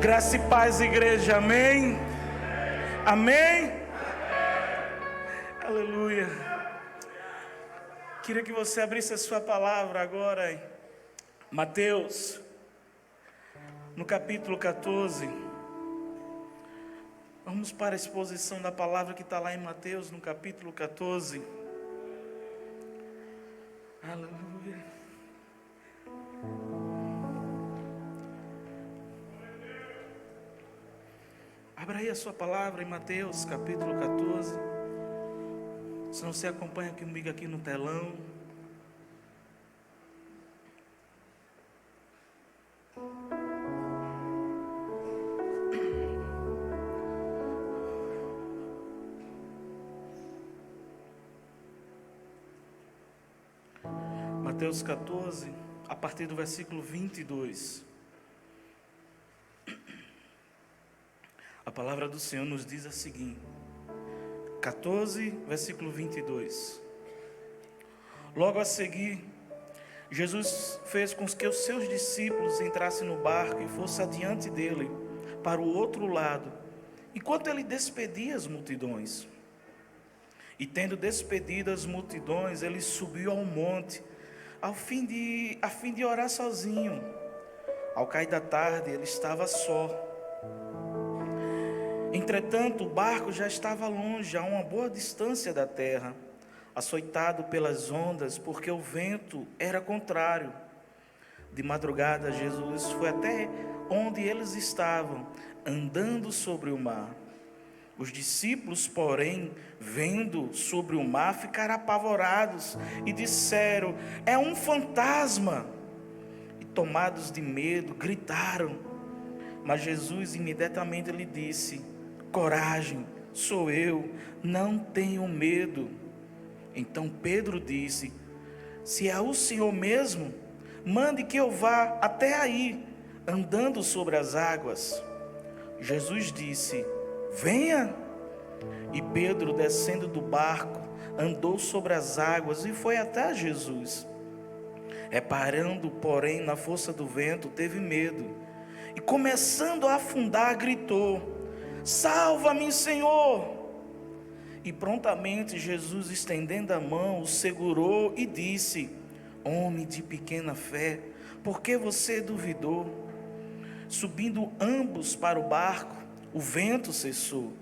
Graça e paz, igreja, amém? Amém? Aleluia. Queria que você abrisse a sua palavra agora em Mateus, no capítulo 14. Vamos para a exposição da palavra que está lá em Mateus, no capítulo 14. Aleluia. Abra aí a sua palavra em Mateus capítulo 14. Se não, você acompanha comigo aqui no telão. Mateus 14, a partir do versículo 22. A palavra do Senhor nos diz a seguinte: 14, versículo 22. Logo a seguir, Jesus fez com que os seus discípulos entrassem no barco e fossem adiante dele para o outro lado, enquanto ele despedia as multidões. E tendo despedido as multidões, ele subiu ao monte, a fim de orar sozinho. Ao cair da tarde, ele estava só. Entretanto, o barco já estava longe, a uma boa distância da terra, açoitado pelas ondas, porque o vento era contrário. De madrugada, Jesus foi até onde eles estavam, andando sobre o mar. Os discípulos, porém, vendo sobre o mar, ficaram apavorados e disseram: "É um fantasma!" E tomados de medo, gritaram. Mas Jesus imediatamente lhe disse: "Coragem, sou eu, não tenham medo." Então Pedro disse: "Se é o Senhor mesmo, mande que eu vá até aí, andando sobre as águas." Jesus disse: "Venha." E Pedro, descendo do barco, andou sobre as águas e foi até Jesus. Reparando, porém, na força do vento, teve medo, e começando a afundar, gritou: "Salva-me, Senhor!" E prontamente Jesus, estendendo a mão, o segurou e disse: "Homem de pequena fé, por que você duvidou?" Subindo ambos para o barco, o vento cessou,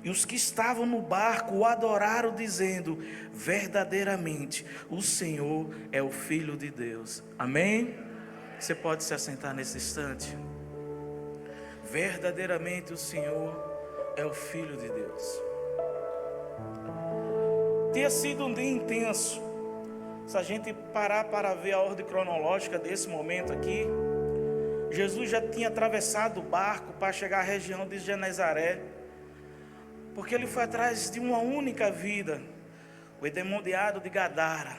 e os que estavam no barco o adoraram, dizendo: "Verdadeiramente, o Senhor é o Filho de Deus." Amém? Você pode se assentar nesse instante. Verdadeiramente o Senhor é o Filho de Deus. Tinha sido um dia intenso. Se a gente parar para ver a ordem cronológica desse momento aqui, Jesus já tinha atravessado o barco para chegar à região de Genezaré, porque ele foi atrás de uma única vida, o endemoniado de Gadara.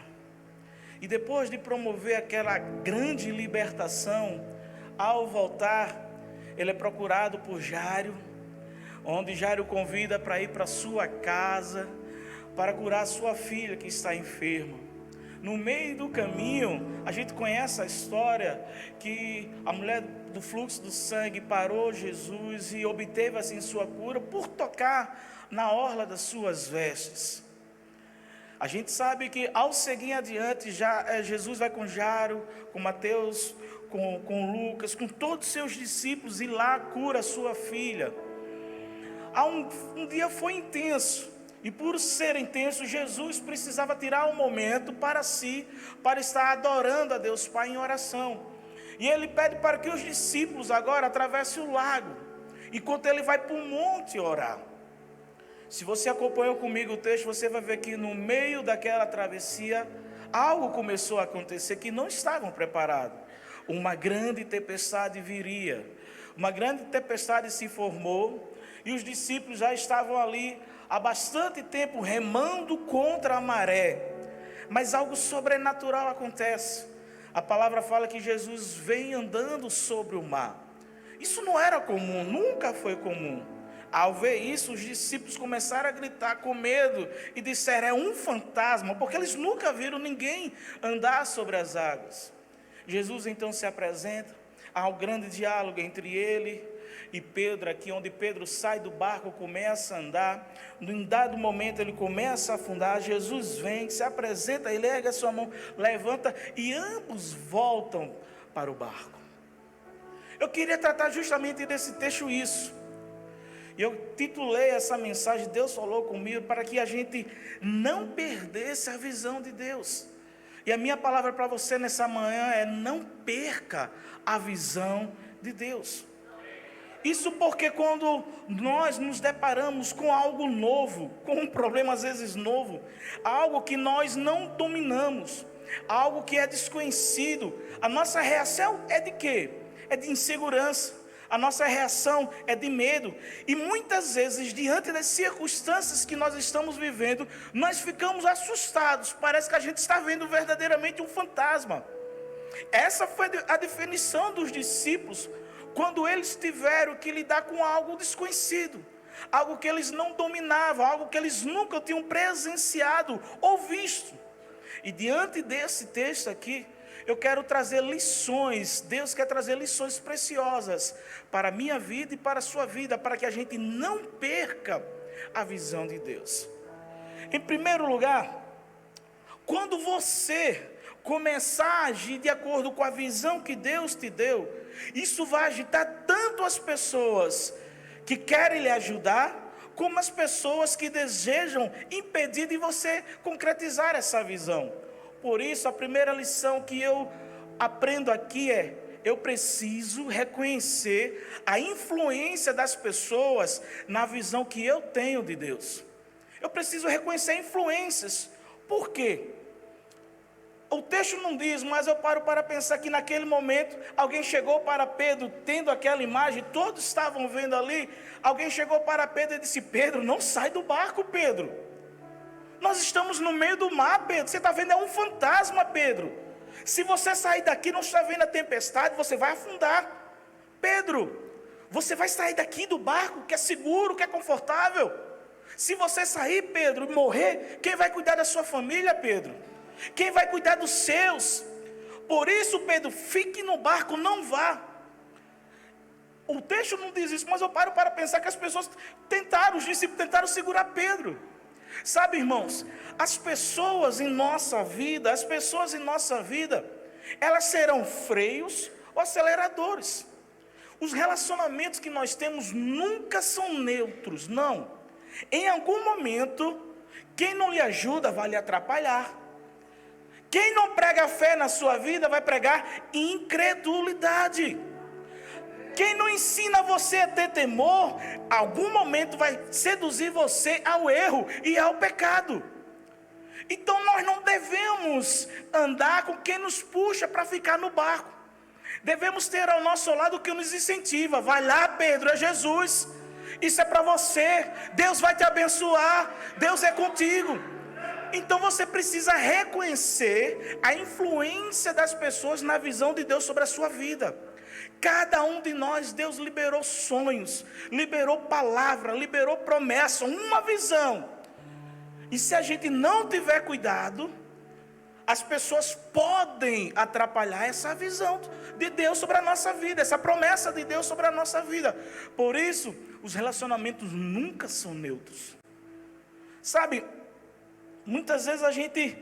E depois de promover aquela grande libertação, ao voltar, ele é procurado por Jairo, onde Jairo convida para ir para sua casa, para curar sua filha que está enferma. No meio do caminho, a gente conhece a história que a mulher do fluxo do sangue parou Jesus e obteve assim sua cura por tocar na orla das suas vestes. A gente sabe que ao seguir adiante, Jesus vai com Jairo, com Mateus, com Lucas, com todos os seus discípulos, e lá cura a sua filha. Um dia foi intenso, e por ser intenso, Jesus precisava tirar um momento para si, para estar adorando a Deus Pai em oração. E ele pede para que os discípulos agora atravessem o lago, enquanto ele vai para o monte orar. Se você acompanhou comigo o texto, você vai ver que no meio daquela travessia, algo começou a acontecer que não estavam preparados. Uma grande tempestade viria, uma grande tempestade se formou, e os discípulos já estavam ali há bastante tempo remando contra a maré. Mas algo sobrenatural acontece. A palavra fala que Jesus vem andando sobre o mar. Isso não era comum, nunca foi comum. Ao ver isso, os discípulos começaram a gritar com medo e disseram: "É um fantasma", porque eles nunca viram ninguém andar sobre as águas. Jesus então se apresenta, há um grande diálogo entre ele e Pedro aqui, onde Pedro sai do barco, começa a andar, num dado momento ele começa a afundar, Jesus vem, se apresenta, ele ergue a sua mão, levanta, e ambos voltam para o barco. Eu queria tratar justamente desse texto isso, e eu titulei essa mensagem, Deus falou comigo, para que a gente não perdesse a visão de Deus. E a minha palavra para você nessa manhã é: não perca a visão de Deus. Isso porque quando nós nos deparamos com algo novo, com um problema às vezes novo, algo que nós não dominamos, algo que é desconhecido, a nossa reação é de quê? É de insegurança. A nossa reação é de medo, e muitas vezes, diante das circunstâncias que nós estamos vivendo, nós ficamos assustados, parece que a gente está vendo verdadeiramente um fantasma. Essa foi a definição dos discípulos, quando eles tiveram que lidar com algo desconhecido, algo que eles não dominavam, algo que eles nunca tinham presenciado ou visto. E diante desse texto aqui, eu quero trazer lições, Deus quer trazer lições preciosas para a minha vida e para a sua vida, para que a gente não perca a visão de Deus. Em primeiro lugar, quando você começar a agir de acordo com a visão que Deus te deu, isso vai agitar tanto as pessoas que querem lhe ajudar, como as pessoas que desejam impedir de você concretizar essa visão. Por isso, a primeira lição que eu aprendo aqui é: eu preciso reconhecer a influência das pessoas na visão que eu tenho de Deus. Eu preciso reconhecer influências. Por quê? O texto não diz, mas eu paro para pensar que naquele momento alguém chegou para Pedro, tendo aquela imagem, todos estavam vendo ali. Alguém chegou para Pedro e disse: Pedro, não sai do barco, Pedro. Nós estamos no meio do mar, Pedro. Você está vendo, é um fantasma, Pedro. Se você sair daqui, não está vendo a tempestade, você vai afundar. Pedro, você vai sair daqui do barco, que é seguro, que é confortável. Se você sair, Pedro, e morrer, quem vai cuidar da sua família, Pedro? Quem vai cuidar dos seus? Por isso, Pedro, fique no barco, não vá. O texto não diz isso, mas eu paro para pensar que as pessoas tentaram, os discípulos tentaram segurar Pedro. Sabe, irmãos, as pessoas em nossa vida, elas serão freios ou aceleradores. Os relacionamentos que nós temos nunca são neutros, não. Em algum momento, quem não lhe ajuda vai lhe atrapalhar. Quem não prega fé na sua vida vai pregar incredulidade. Quem não ensina você a ter temor, algum momento vai seduzir você ao erro e ao pecado. Então nós não devemos andar com quem nos puxa para ficar no barco. Devemos ter ao nosso lado quem nos incentiva. Vai lá, Pedro, é Jesus. Isso é para você. Deus vai te abençoar. Deus é contigo. Então você precisa reconhecer a influência das pessoas na visão de Deus sobre a sua vida. Cada um de nós, Deus liberou sonhos, liberou palavra, liberou promessa, uma visão. E se a gente não tiver cuidado, as pessoas podem atrapalhar essa visão de Deus sobre a nossa vida, essa promessa de Deus sobre a nossa vida. Por isso, os relacionamentos nunca são neutros. Sabe, muitas vezes a gente,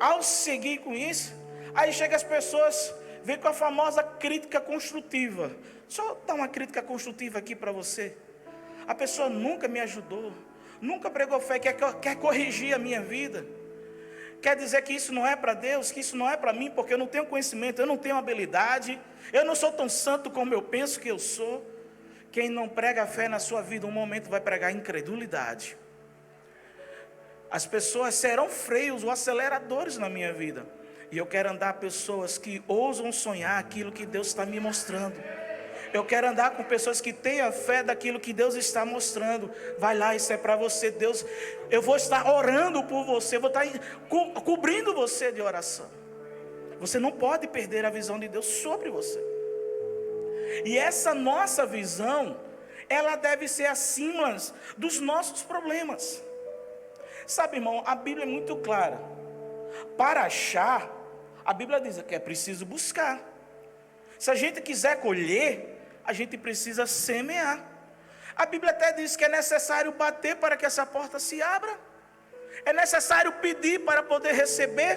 ao seguir com isso, aí chega as pessoas, vem com a famosa crítica construtiva. Deixa eu dar uma crítica construtiva aqui para você. A pessoa nunca me ajudou, nunca pregou fé, quer corrigir a minha vida. Quer dizer que isso não é para Deus, que isso não é para mim, porque eu não tenho conhecimento, eu não tenho habilidade, eu não sou tão santo como eu penso que eu sou. Quem não prega fé na sua vida, um momento vai pregar incredulidade. As pessoas serão freios ou aceleradores na minha vida. E eu quero andar com pessoas que ousam sonhar aquilo que Deus está me mostrando. Eu quero andar com pessoas que tenham fé daquilo que Deus está mostrando. Vai lá, isso é para você, Deus. Eu vou estar orando por você, vou estar cobrindo você de oração. Você não pode perder a visão de Deus sobre você. E essa nossa visão, ela deve ser acima dos nossos problemas. Sabe, irmão, a Bíblia é muito clara. Para achar, a Bíblia diz que é preciso buscar. Se a gente quiser colher, a gente precisa semear. A Bíblia até diz que é necessário bater para que essa porta se abra. É necessário pedir para poder receber.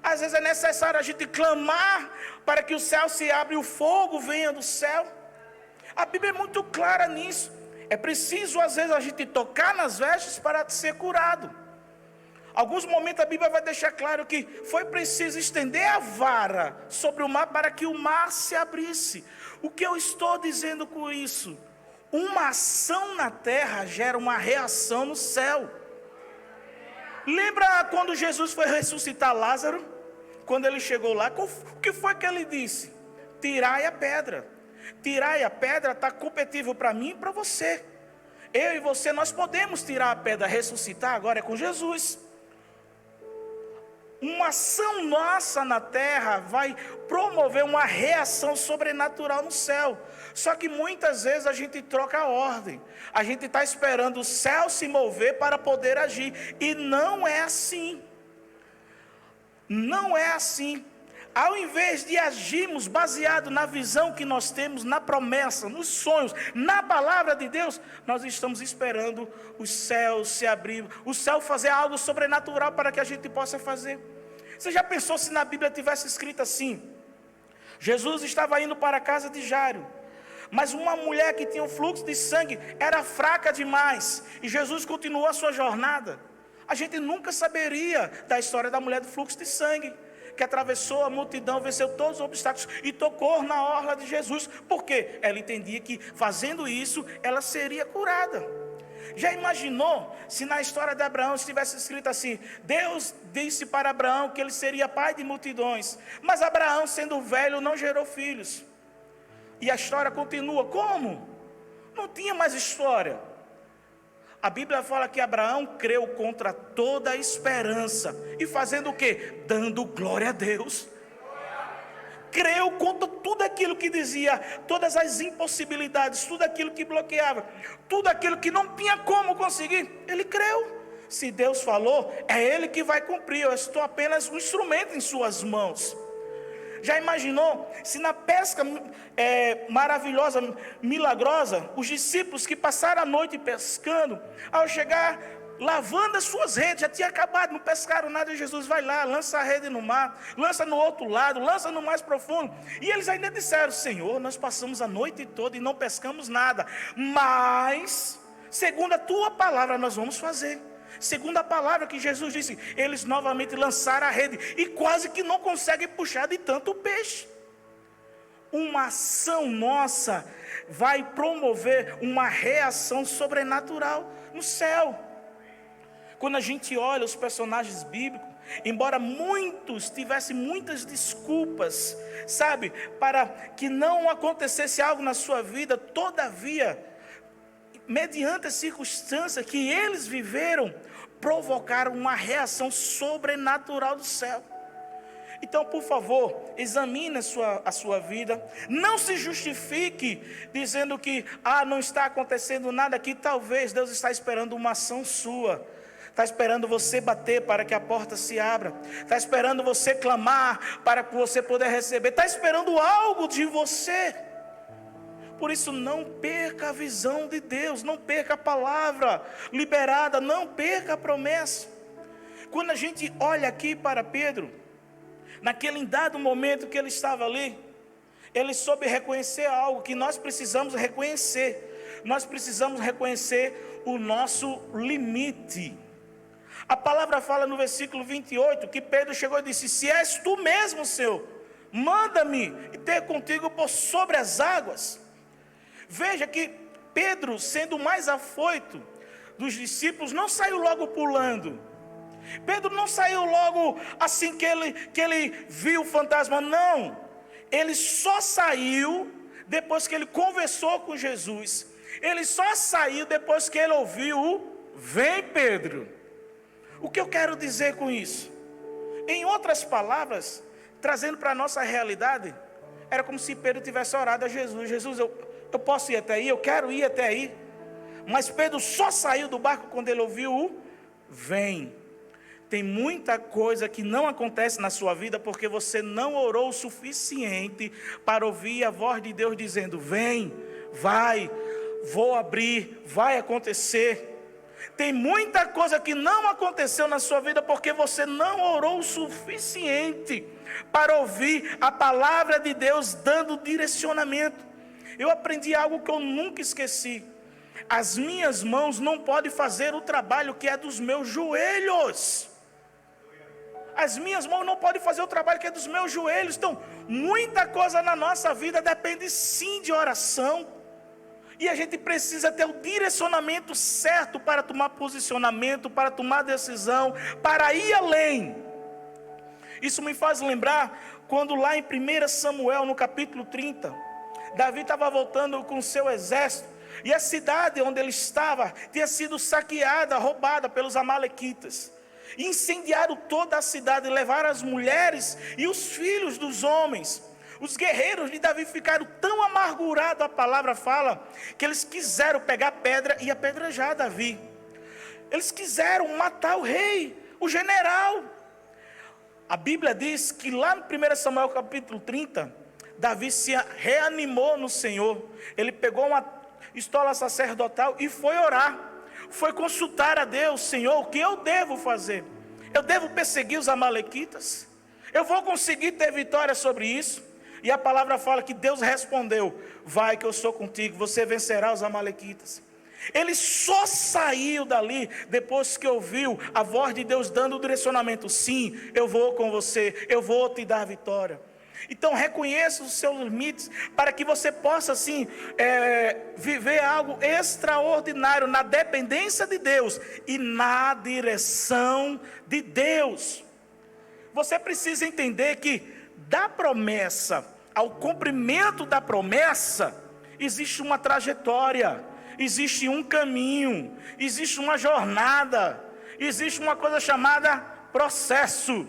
Às vezes é necessário a gente clamar para que o céu se abra e o fogo venha do céu. A Bíblia é muito clara nisso. É preciso às vezes a gente tocar nas vestes para ser curado. Alguns momentos a Bíblia vai deixar claro que foi preciso estender a vara sobre o mar para que o mar se abrisse. O que eu estou dizendo com isso? Uma ação na terra gera uma reação no céu. Lembra quando Jesus foi ressuscitar Lázaro? Quando ele chegou lá, o que foi que ele disse? Tirai a pedra. Tirai a pedra está compatível para mim e para você. Eu e você, nós podemos tirar a pedra, ressuscitar, agora é com Jesus. Uma ação nossa na terra vai promover uma reação sobrenatural no céu. Só que muitas vezes a gente troca a ordem. A gente está esperando o céu se mover para poder agir. E não é assim. Não é assim. Ao invés de agirmos baseado na visão que nós temos, na promessa, nos sonhos, na palavra de Deus, nós estamos esperando os céus se abrir, o céu fazer algo sobrenatural para que a gente possa fazer. Você já pensou se na Bíblia tivesse escrito assim? Jesus estava indo para a casa de Jairo, mas uma mulher que tinha um fluxo de sangue era fraca demais, e Jesus continuou a sua jornada. A gente nunca saberia da história da mulher do fluxo de sangue, que atravessou a multidão, venceu todos os obstáculos e tocou na orla de Jesus. Por quê? Ela entendia que fazendo isso, ela seria curada. Já imaginou se na história de Abraão estivesse escrito assim: Deus disse para Abraão que ele seria pai de multidões, mas Abraão, sendo velho, não gerou filhos. E a história continua. Como? Não tinha mais história. A Bíblia fala que Abraão creu contra toda a esperança. E fazendo o quê? Dando glória a Deus. Creu contra tudo aquilo que dizia, todas as impossibilidades, tudo aquilo que bloqueava, tudo aquilo que não tinha como conseguir. Ele creu. Se Deus falou, é Ele que vai cumprir. Eu estou apenas um instrumento em suas mãos. Já imaginou se na pesca maravilhosa, milagrosa, os discípulos que passaram a noite pescando, ao chegar, lavando as suas redes, já tinha acabado, não pescaram nada, e Jesus vai lá, lança a rede no mar, lança no outro lado, lança no mais profundo, e eles ainda disseram: Senhor, nós passamos a noite toda e não pescamos nada, mas, segundo a Tua palavra, nós vamos fazer. Segundo a palavra que Jesus disse, eles novamente lançaram a rede e quase que não conseguem puxar de tanto peixe. Uma ação nossa vai promover uma reação sobrenatural no céu. Quando a gente olha os personagens bíblicos, embora muitos tivessem muitas desculpas, sabe, para que não acontecesse algo na sua vida, todavia, mediante a circunstância que eles viveram, provocaram uma reação sobrenatural do céu. Então, por favor, examine a sua vida. Não se justifique dizendo que não está acontecendo nada aqui. Talvez Deus está esperando uma ação sua. Está esperando você bater para que a porta se abra. Está esperando você clamar para que você poder receber. Está esperando algo de você. Por isso, não perca a visão de Deus, não perca a palavra liberada, não perca a promessa. Quando a gente olha aqui para Pedro, naquele dado momento que ele estava ali, ele soube reconhecer algo que nós precisamos reconhecer. Nós precisamos reconhecer o nosso limite. A palavra fala no versículo 28, que Pedro chegou e disse: Se és tu mesmo, Senhor, manda-me e ter contigo por sobre as águas. Veja que Pedro, sendo o mais afoito dos discípulos, não saiu logo pulando. Pedro não saiu logo assim que ele viu o fantasma, não. Ele só saiu depois que ele conversou com Jesus. Ele só saiu depois que ele ouviu o "Vem, Pedro". O que eu quero dizer com isso? Em outras palavras, trazendo para a nossa realidade, era como se Pedro tivesse orado a Jesus: Jesus, eu posso ir até aí, eu quero ir até aí. Mas Pedro só saiu do barco quando ele ouviu o "Vem". Tem muita coisa que não acontece na sua vida porque você não orou o suficiente para ouvir a voz de Deus dizendo: vem, vai, vou abrir, vai acontecer. Tem muita coisa que não aconteceu na sua vida porque você não orou o suficiente para ouvir a palavra de Deus dando direcionamento. Eu aprendi algo que eu nunca esqueci. As minhas mãos não podem fazer o trabalho que é dos meus joelhos. As minhas mãos não podem fazer o trabalho que é dos meus joelhos. Então, muita coisa na nossa vida depende sim de oração. E a gente precisa ter o direcionamento certo para tomar posicionamento, para tomar decisão, para ir além. Isso me faz lembrar quando lá em 1 Samuel, no capítulo 30, Davi estava voltando com seu exército. E a cidade onde ele estava tinha sido saqueada, roubada pelos amalequitas. Incendiaram toda a cidade, levaram as mulheres e os filhos dos homens. Os guerreiros de Davi ficaram tão amargurados, a palavra fala, que eles quiseram pegar pedra e apedrejar Davi. Eles quiseram matar o rei, o general. A Bíblia diz que lá no 1 Samuel capítulo 30, Davi se reanimou no Senhor. Ele pegou uma estola sacerdotal e foi orar. Foi consultar a Deus: Senhor, o que eu devo fazer? Eu devo perseguir os amalequitas? Eu vou conseguir ter vitória sobre isso? E a palavra fala que Deus respondeu: vai que eu sou contigo, você vencerá os amalequitas. Ele só saiu dali depois que ouviu a voz de Deus dando o direcionamento: sim, eu vou com você, eu vou te dar vitória. Então reconheça os seus limites, para que você possa assim viver algo extraordinário na dependência de Deus e na direção de Deus. Você precisa entender que da promessa ao cumprimento da promessa existe uma trajetória, existe um caminho, existe uma jornada, existe uma coisa chamada processo.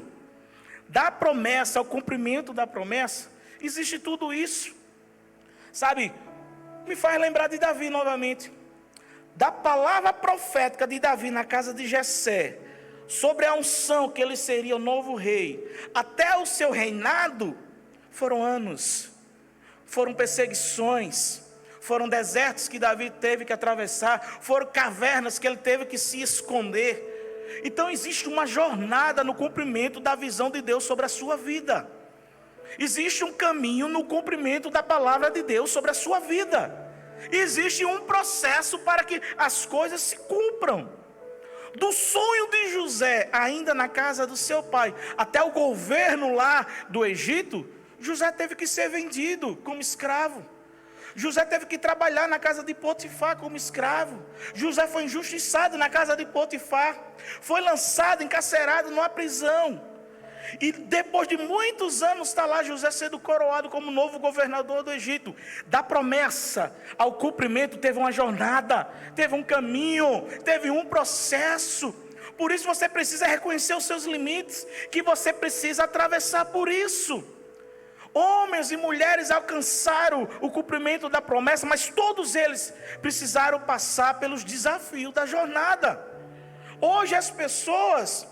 Da promessa ao cumprimento da promessa, existe tudo isso. Sabe, me faz lembrar de Davi novamente. Da palavra profética de Davi na casa de Jessé, sobre a unção que ele seria o novo rei, até o seu reinado, foram anos, foram perseguições, foram desertos que Davi teve que atravessar, foram cavernas que ele teve que se esconder. Então existe uma jornada no cumprimento da visão de Deus sobre a sua vida. Existe um caminho no cumprimento da palavra de Deus sobre a sua vida. Existe um processo para que as coisas se cumpram. Do sonho de José, ainda na casa do seu pai, até o governo lá do Egito, José teve que ser vendido como escravo. José teve que trabalhar na casa de Potifar como escravo. José foi injustiçado na casa de Potifar. Foi lançado, encarcerado numa prisão. E depois de muitos anos está lá José sendo coroado como novo governador do Egito. Da promessa ao cumprimento teve uma jornada, teve um caminho, teve um processo. Por isso você precisa reconhecer os seus limites, que você precisa atravessar por isso. Homens e mulheres alcançaram o cumprimento da promessa, mas todos eles precisaram passar pelos desafios da jornada. Hoje as pessoas,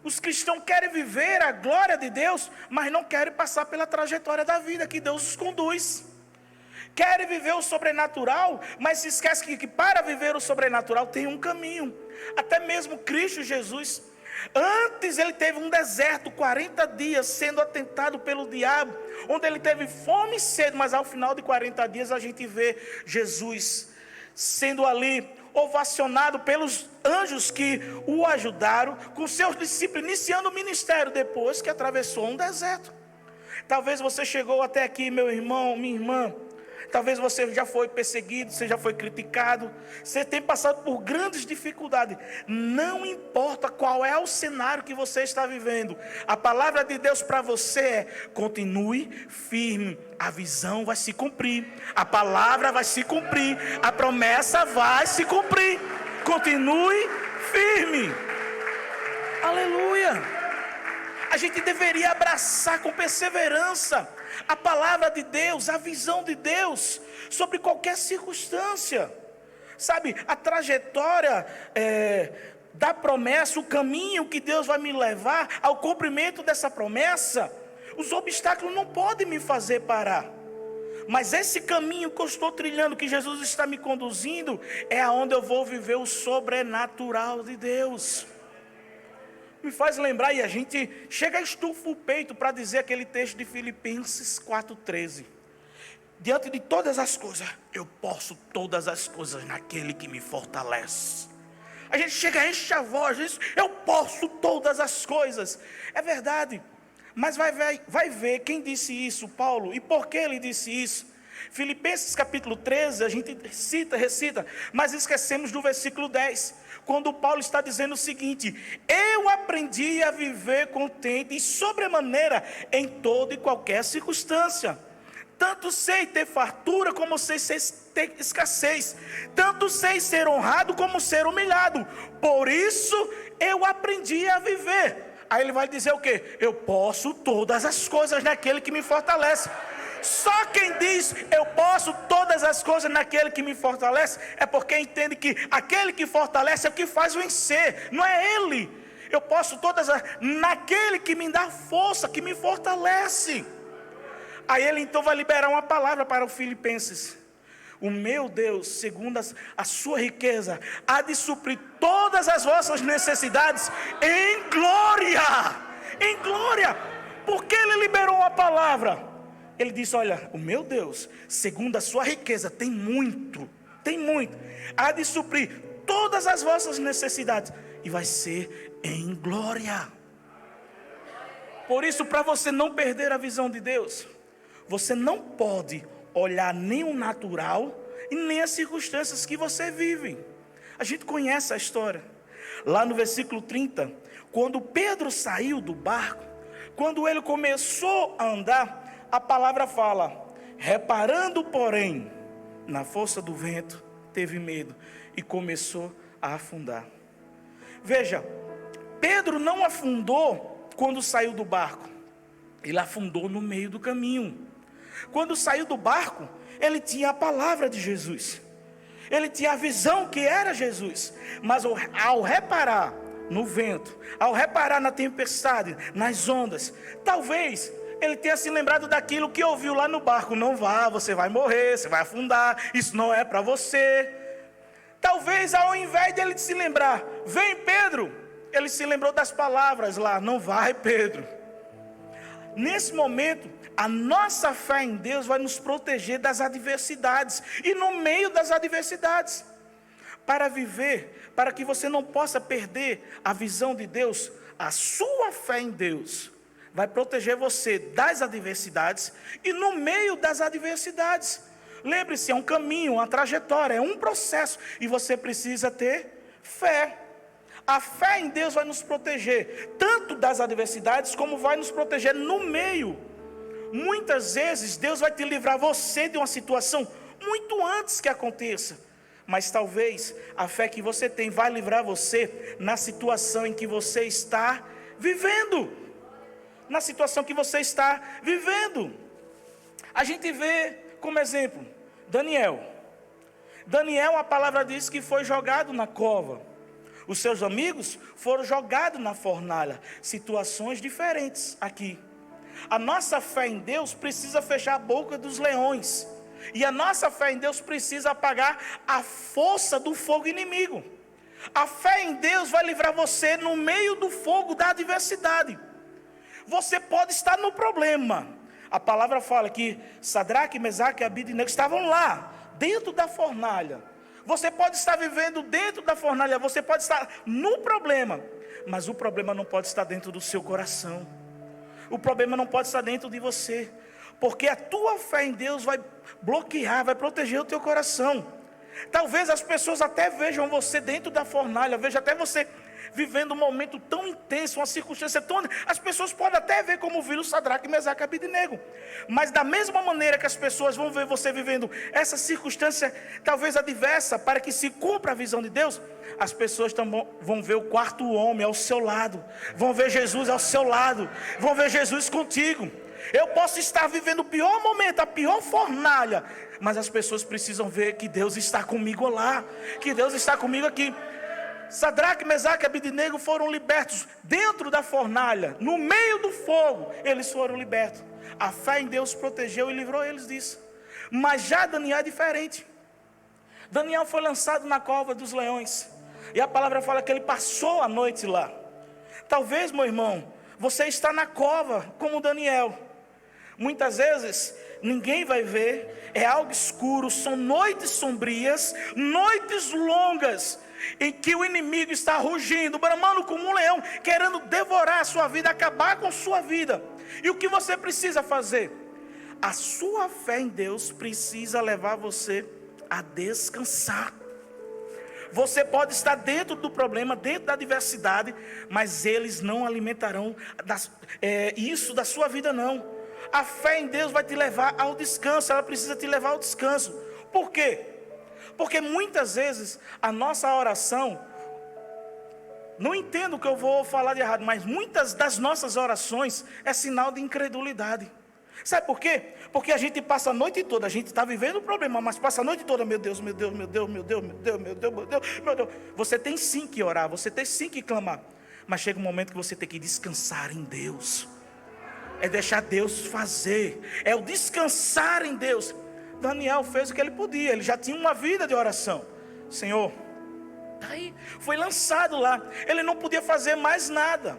os cristãos querem viver a glória de Deus, mas não querem passar pela trajetória da vida que Deus os conduz. Querem viver o sobrenatural, mas se esquece que para viver o sobrenatural tem um caminho. Até mesmo Cristo Jesus, antes ele teve um deserto, 40 dias sendo atentado pelo diabo, onde ele teve fome e sede, mas ao final de 40 dias a gente vê Jesus sendo ali ovacionado pelos anjos que o ajudaram, com seus discípulos iniciando o ministério, depois que atravessou um deserto. Talvez você chegou até aqui, meu irmão, minha irmã. Talvez você já foi perseguido, você já foi criticado, você tem passado por grandes dificuldades. Não importa qual é o cenário que você está vivendo, a palavra de Deus para você é: continue firme, a visão vai se cumprir, a palavra vai se cumprir, a promessa vai se cumprir. Continue firme. Aleluia. A gente deveria abraçar com perseverança a palavra de Deus, a visão de Deus sobre qualquer circunstância. Sabe, a trajetória da promessa, o caminho que Deus vai me levar ao cumprimento dessa promessa, os obstáculos não podem me fazer parar. Mas esse caminho que eu estou trilhando, que Jesus está me conduzindo, é aonde eu vou viver o sobrenatural de Deus. Me faz lembrar, e a gente chega a estufa o peito para dizer aquele texto de Filipenses 4,13. Diante de todas as coisas, eu posso todas as coisas naquele que me fortalece. A gente chega a encher a voz, diz, eu posso todas as coisas. É verdade, mas vai ver quem disse isso, Paulo, e por que ele disse isso. Filipenses capítulo 13, a gente recita, mas esquecemos do versículo 10, quando Paulo está dizendo o seguinte: eu aprendi a viver contente e sobremaneira em toda e qualquer circunstância. Tanto sei ter fartura como sei ter escassez. Tanto sei ser honrado como ser humilhado. Por isso eu aprendi a viver. Aí ele vai dizer o quê? Eu posso todas as coisas naquele que me fortalece. Só quem diz eu posso todas as coisas naquele que me fortalece é porque entende que aquele que fortalece é o que faz vencer, não é ele. Eu posso todas as naquele que me dá força, que me fortalece. Aí ele então vai liberar uma palavra para os filipenses: o meu Deus, segundo a sua riqueza, há de suprir todas as vossas necessidades em glória. Em glória. Porque ele liberou uma palavra? Ele disse, olha, o meu Deus, segundo a sua riqueza, tem muito, há de suprir todas as vossas necessidades, e vai ser em glória. Por isso, para você não perder a visão de Deus, você não pode olhar nem o natural e nem as circunstâncias que você vive. A gente conhece a história. Lá no versículo 30, quando Pedro saiu do barco, quando ele começou a andar, a palavra fala, reparando porém na força do vento, teve medo e começou a afundar. Veja, Pedro não afundou quando saiu do barco, ele afundou no meio do caminho. Quando saiu do barco, ele tinha a palavra de Jesus, ele tinha a visão que era Jesus, mas ao reparar no vento, ao reparar na tempestade, nas ondas, talvez ele tenha se lembrado daquilo que ouviu lá no barco: não vá, você vai morrer, você vai afundar, isso não é para você. Talvez ao invés de ele se lembrar, vem Pedro, ele se lembrou das palavras lá: não vai Pedro. Nesse momento, a nossa fé em Deus vai nos proteger das adversidades, e no meio das adversidades, para viver, para que você não possa perder a visão de Deus, a sua fé em Deus vai proteger você das adversidades e no meio das adversidades. Lembre-se, é um caminho, uma trajetória, é um processo, e você precisa ter fé. A fé em Deus vai nos proteger tanto das adversidades como vai nos proteger no meio. Muitas vezes Deus vai te livrar você de uma situação muito antes que aconteça, mas talvez a fé que você tem vai livrar você na situação em que você está vivendo. Na situação que você está vivendo. A gente vê como exemplo Daniel, a palavra diz que foi jogado na cova, os seus amigos foram jogados na fornalha. Situações diferentes aqui. A nossa fé em Deus precisa fechar a boca dos leões, e a nossa fé em Deus precisa apagar a força do fogo inimigo. A fé em Deus vai livrar você no meio do fogo da adversidade. Você pode estar no problema. A palavra fala que Sadraque, Mesaque e Abidnego estavam lá, dentro da fornalha. Você pode estar vivendo dentro da fornalha, você pode estar no problema, mas o problema não pode estar dentro do seu coração. O problema não pode estar dentro de você, porque a tua fé em Deus vai bloquear, vai proteger o teu coração. Talvez as pessoas até vejam você dentro da fornalha, vejam até você vivendo um momento tão intenso, uma circunstância tão... As pessoas podem até ver como viram Sadraque, Mesaque e Abidnego, mas da mesma maneira que as pessoas vão ver você vivendo essa circunstância talvez adversa, para que se cumpra a visão de Deus, as pessoas também vão ver o quarto homem ao seu lado, vão ver Jesus ao seu lado, vão ver Jesus contigo. Eu posso estar vivendo o pior momento, a pior fornalha, mas as pessoas precisam ver que Deus está comigo lá, que Deus está comigo aqui. Sadraque, Mesaque e Abednego foram libertos dentro da fornalha, no meio do fogo, eles foram libertos. A fé em Deus protegeu e livrou eles disso. Mas já Daniel é diferente. Daniel foi lançado na cova dos leões, e a palavra fala que ele passou a noite lá. Talvez, meu irmão, você está na cova como Daniel. Muitas vezes ninguém vai ver, é algo escuro, são noites sombrias, noites longas, em que o inimigo está rugindo, bramando como um leão, querendo devorar a sua vida, acabar com sua vida. E o que você precisa fazer? A sua fé em Deus precisa levar você a descansar. Você pode estar dentro do problema, dentro da adversidade, mas eles não alimentarão isso da sua vida não. A fé em Deus vai te levar ao descanso, ela precisa te levar ao descanso. Por quê? Porque muitas vezes a nossa oração, não entendo o que eu vou falar de errado, mas muitas das nossas orações é sinal de incredulidade. Sabe por quê? Porque a gente passa a noite toda, a gente está vivendo o problema, mas passa a noite toda, meu Deus, meu Deus, meu Deus, meu Deus, meu Deus, meu Deus, meu Deus, meu Deus. Você tem sim que orar, você tem sim que clamar, mas chega um momento que você tem que descansar em Deus. É deixar Deus fazer, é o descansar em Deus. Daniel fez o que ele podia, ele já tinha uma vida de oração. Senhor, aí foi lançado lá, ele não podia fazer mais nada.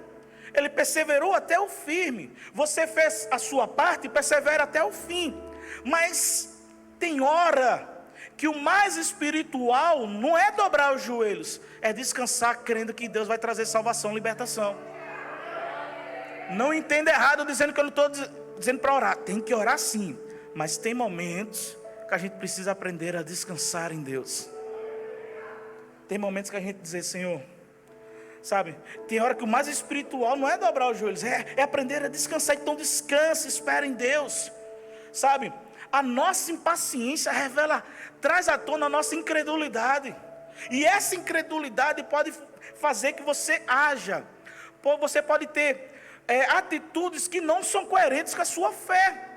Ele perseverou até o firme. Você fez a sua parte e persevera até o fim. Mas tem hora que o mais espiritual não é dobrar os joelhos, é descansar crendo que Deus vai trazer salvação, libertação. Não entenda errado dizendo que eu não estou dizendo para orar. Tem que orar sim, mas tem momentos que a gente precisa aprender a descansar em Deus. Tem momentos que a gente diz, Senhor, sabe, tem hora que o mais espiritual não é dobrar os joelhos, é aprender a descansar. Então descanse, espere em Deus. Sabe, a nossa impaciência traz à tona a nossa incredulidade. E essa incredulidade pode fazer que você haja. Você pode ter atitudes que não são coerentes com a sua fé.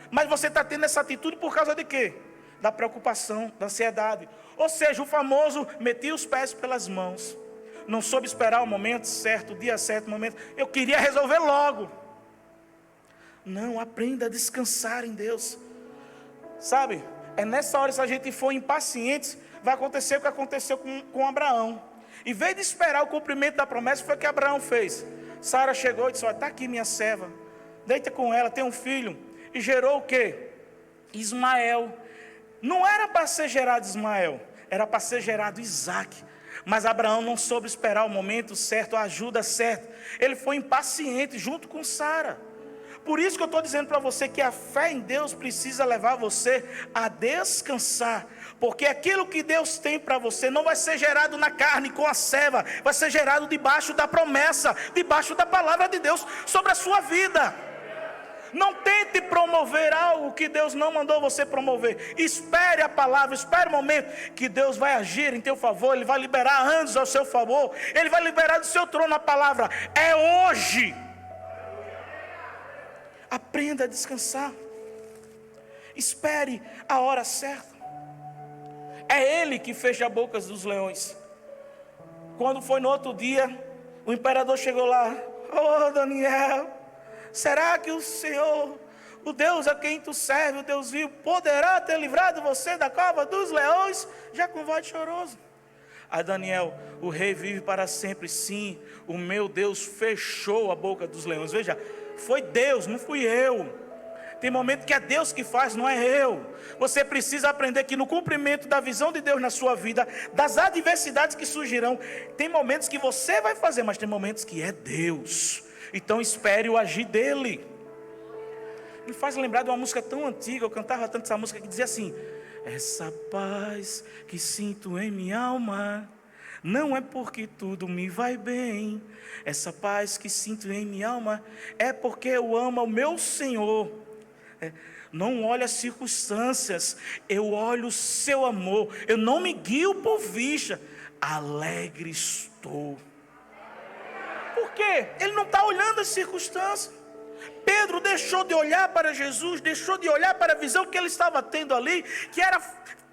Mas você está tendo essa atitude por causa de quê? Da preocupação, da ansiedade. Ou seja, o famoso meti os pés pelas mãos. Não soube esperar o momento certo, o dia certo, o momento. Eu queria resolver logo. Não, aprenda a descansar em Deus. Sabe, é nessa hora, se a gente for impacientes, vai acontecer o que aconteceu com Abraão. Em vez de esperar o cumprimento da promessa, foi o que Abraão fez. Sara chegou e disse, olha, está aqui minha serva, deita com ela, tem um filho. E gerou o quê? Ismael. Não era para ser gerado Ismael, era para ser gerado Isaac. Mas Abraão não soube esperar o momento certo, a ajuda certa. Ele foi impaciente junto com Sara. Por isso que eu estou dizendo para você que a fé em Deus precisa levar você a descansar. Porque aquilo que Deus tem para você não vai ser gerado na carne com a serva, vai ser gerado debaixo da promessa, debaixo da palavra de Deus sobre a sua vida. Não tente promover algo que Deus não mandou você promover. Espere a palavra, espere o momento que Deus vai agir em teu favor. Ele vai liberar anjos ao seu favor. Ele vai liberar do seu trono a palavra. É hoje. Aprenda a descansar. Espere a hora certa. É Ele que fecha a boca dos leões. Quando foi no outro dia, o imperador chegou lá. Oh, Daniel, será que o Senhor, o Deus a quem tu serve, o Deus vivo, poderá ter livrado você da cova dos leões? Já com voz choroso. Aí Daniel, o rei vive para sempre. Sim, o meu Deus fechou a boca dos leões. Veja, foi Deus, não fui eu. Tem momento que é Deus que faz, não é eu. Você precisa aprender que no cumprimento da visão de Deus na sua vida, das adversidades que surgirão, tem momentos que você vai fazer, mas tem momentos que é Deus. Então espere o agir dele. Me faz lembrar de uma música tão antiga, eu cantava tanto essa música que dizia assim: essa paz que sinto em minha alma, não é porque tudo me vai bem. Essa paz que sinto em minha alma, é porque eu amo o meu Senhor. Não olho as circunstâncias, eu olho o seu amor. Eu não me guio por vista, alegre estou. Por quê? Ele não está olhando as circunstâncias. Pedro deixou de olhar para Jesus, deixou de olhar para a visão que ele estava tendo ali, que era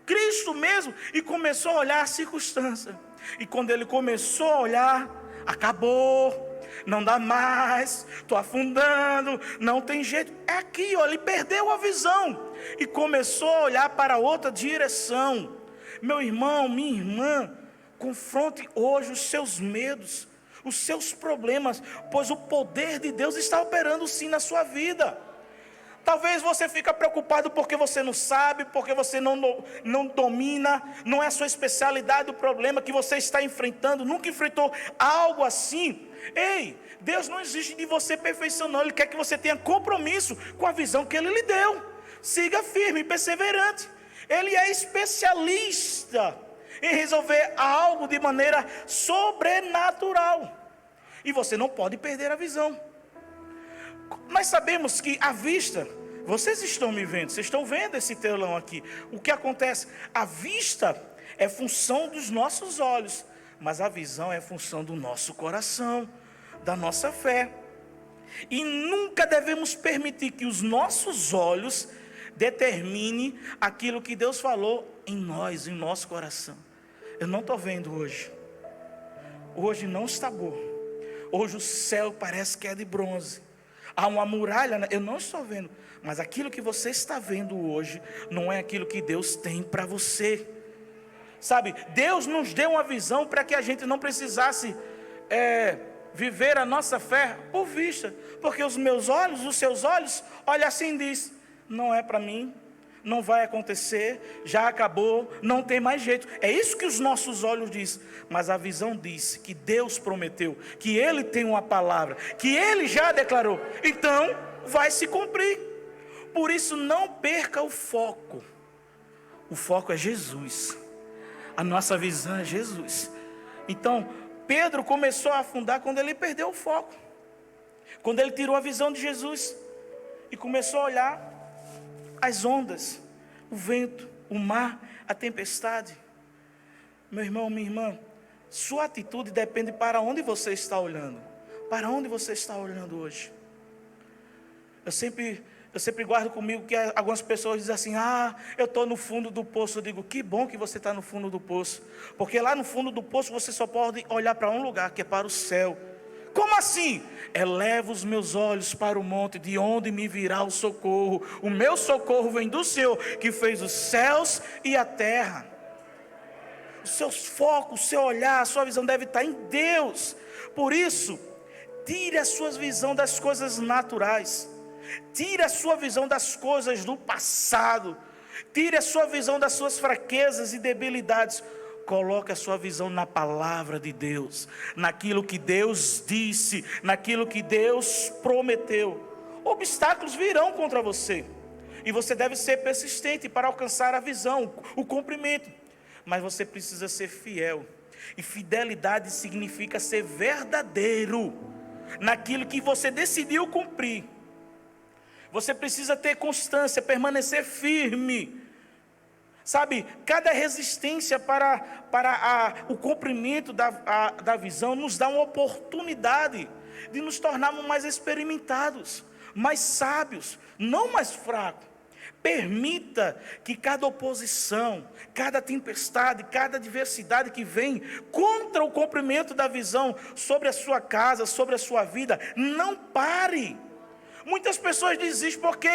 Cristo mesmo, e começou a olhar a circunstância. E quando ele começou a olhar, acabou, não dá mais, estou afundando, não tem jeito. É aqui, ó, ele perdeu a visão e começou a olhar para outra direção. Meu irmão, minha irmã, confronte hoje os seus medos, os seus problemas, pois o poder de Deus está operando sim na sua vida. Talvez você fique preocupado porque você não sabe, porque você não domina, não é a sua especialidade o problema que você está enfrentando, nunca enfrentou algo assim. Ei, Deus não exige de você perfeição não, Ele quer que você tenha compromisso com a visão que Ele lhe deu. Siga firme e perseverante. Ele é especialista em resolver algo de maneira sobrenatural, e você não pode perder a visão. Nós sabemos que a vista, vocês estão me vendo, vocês estão vendo esse telão aqui. O que acontece? A vista é função dos nossos olhos, mas a visão é função do nosso coração, da nossa fé. E nunca devemos permitir que os nossos olhos determinem aquilo que Deus falou em nós, em nosso coração. Eu não estou vendo hoje. Hoje não está bom. Hoje o céu parece que é de bronze. Há uma muralha, eu não estou vendo. Mas aquilo que você está vendo hoje não é aquilo que Deus tem para você. Sabe, Deus nos deu uma visão para que a gente não precisasse viver a nossa fé por vista. Porque os meus olhos, os seus olhos, olha assim e diz: não é para mim, não vai acontecer, já acabou, não tem mais jeito. É isso que os nossos olhos dizem. Mas a visão disse que Deus prometeu, que Ele tem uma palavra, que Ele já declarou, então vai se cumprir. Por isso não perca o foco. O foco é Jesus. A nossa visão é Jesus. Então Pedro começou a afundar quando ele perdeu o foco, quando ele tirou a visão de Jesus e começou a olhar as ondas, o vento, o mar, a tempestade. Meu irmão, minha irmã, sua atitude depende para onde você está olhando. Para onde você está olhando hoje? Eu sempre guardo comigo que algumas pessoas dizem assim: eu estou no fundo do poço. Eu digo: que bom que você está no fundo do poço, porque lá no fundo do poço você só pode olhar para um lugar, que é para o céu. Como assim? Eleva os meus olhos para o monte, de onde me virá o socorro. O meu socorro vem do Senhor, que fez os céus e a terra. Os seus focos, o seu olhar, a sua visão deve estar em Deus. Por isso, tire a sua visão das coisas naturais, tire a sua visão das coisas do passado, tire a sua visão das suas fraquezas e debilidades. Coloque a sua visão na palavra de Deus, naquilo que Deus disse, naquilo que Deus prometeu. Obstáculos virão contra você, e você deve ser persistente para alcançar a visão, o cumprimento. Mas você precisa ser fiel, e fidelidade significa ser verdadeiro naquilo que você decidiu cumprir. Você precisa ter constância, permanecer firme. Sabe, cada resistência para o cumprimento da visão nos dá uma oportunidade de nos tornarmos mais experimentados, mais sábios, não mais fracos. Permita que cada oposição, cada tempestade, cada adversidade que vem contra o cumprimento da visão sobre a sua casa, sobre a sua vida, não pare. Muitas pessoas desistem porque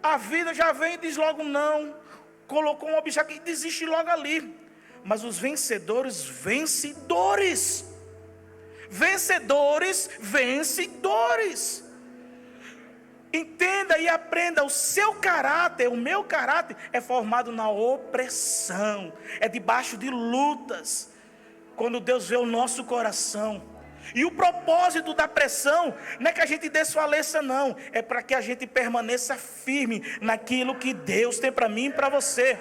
a vida já vem e diz logo não. Colocou um obstáculo e desiste logo ali. Mas os vencedores, vencedores. Entenda e aprenda, o seu caráter, o meu caráter é formado na opressão, é debaixo de lutas. Quando Deus vê o nosso coração, e o propósito da pressão não é que a gente desfaleça não, é para que a gente permaneça firme naquilo que Deus tem para mim e para você.